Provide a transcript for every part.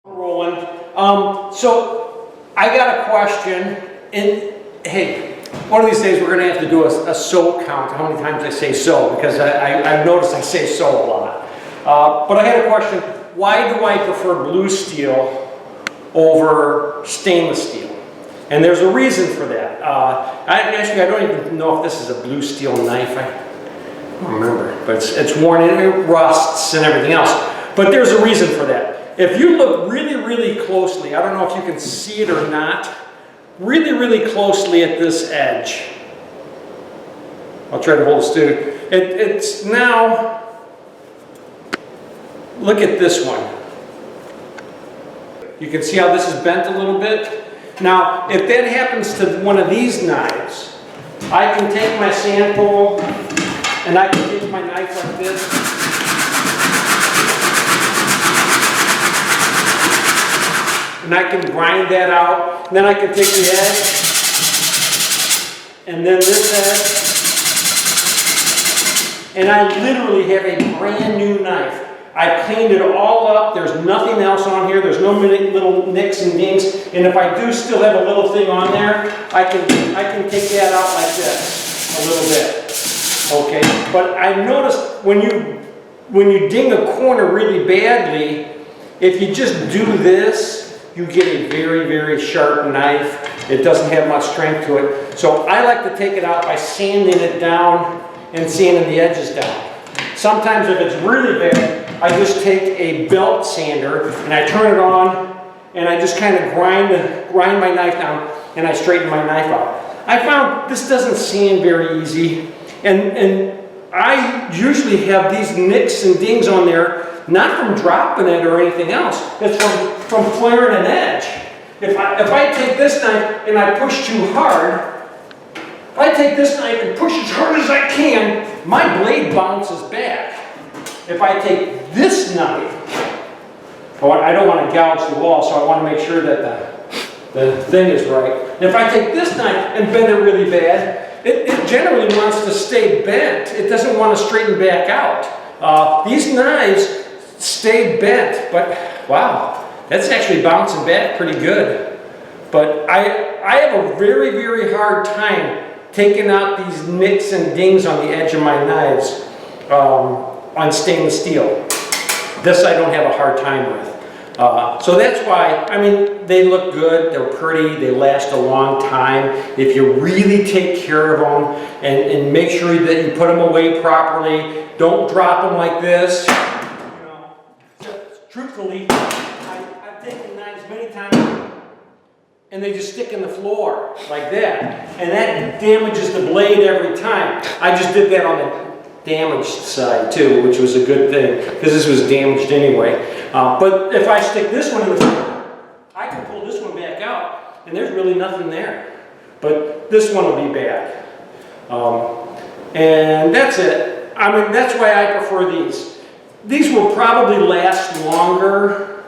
Rolling. So I got a question, and hey, one of these days we're going to have to do a so count, how many times I say so, because I've noticed I say so a lot. But I had a question, why do I prefer blue steel over stainless steel? And there's a reason for that. Actually, I don't even know if this is a blue steel knife. I don't remember, but it's worn and it rusts and everything else. But there's a reason for that. If you look really, really closely, I don't know if you can see it or not, really, really closely at this edge. I'll try to hold it still. It's now, look at this one. You can see how this is bent a little bit. Now, if that happens to one of these knives, I can take my sample and I can take my knife like this. And I can grind that out. And then I can take the edge, and then this edge, and I literally have a brand new knife. I've cleaned it all up. There's nothing else on here. There's no little nicks and dings. And if I do still have a little thing on there, I can take that out like this a little bit. Okay. But I noticed when you ding a corner really badly, if you just do this, you get a very, very sharp knife. It doesn't have much strength to it. So I like to take it out by sanding it down and sanding the edges down. Sometimes if it's really bad, I just take a belt sander and I turn it on and I just kind of grind my knife down and I straighten my knife out. I found this doesn't sand very easy, and I usually have these nicks and dings on there, not from dropping it or anything else. It's from flaring an edge. If I take this knife and I push too hard, if I take this knife and push as hard as I can, my blade bounces back. If I take this knife, I don't want to gouge the wall, so I want to make sure that the thing is right. And if I take this knife and bend it really bad, it generally wants to stay bent. It doesn't want to straighten back out. These knives stay bent, but wow, that's actually bouncing back pretty good. But I have a very, very hard time taking out these nicks and dings on the edge of my knives on stainless steel. This I don't have a hard time with. So that's why, I mean, they look good, they're pretty, they last a long time. If you really take care of them and make sure that you put them away properly, don't drop them like this. Truthfully, I've taken knives many times and they just stick in the floor like that. And that damages the blade every time. I just did that on the damaged side too, which was a good thing because this was damaged anyway. But if I stick this one in the floor, I can pull this one back out and there's really nothing there. But this one will be bad. And that's it. I mean, that's why I prefer these. These will probably last longer.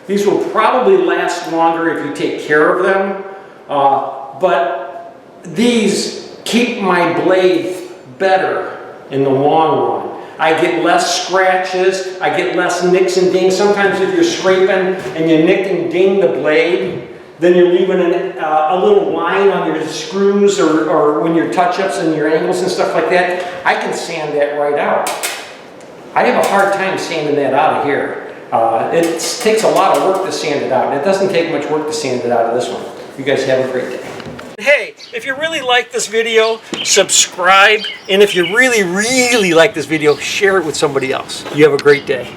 These will probably last longer if you take care of them. But these keep my blade better in the long run. I get less scratches. I get less nicks and dings. Sometimes if you're scraping and you nick and ding the blade, then you're leaving a little line on your screws or when your touch-ups and your angles and stuff like that. I can sand that right out. I have a hard time sanding that out of here. It takes a lot of work to sand it out, and it doesn't take much work to sand it out of this one. You guys have a great day. Hey, if you really like this video, subscribe, and if you really, really like this video, share it with somebody else. You have a great day.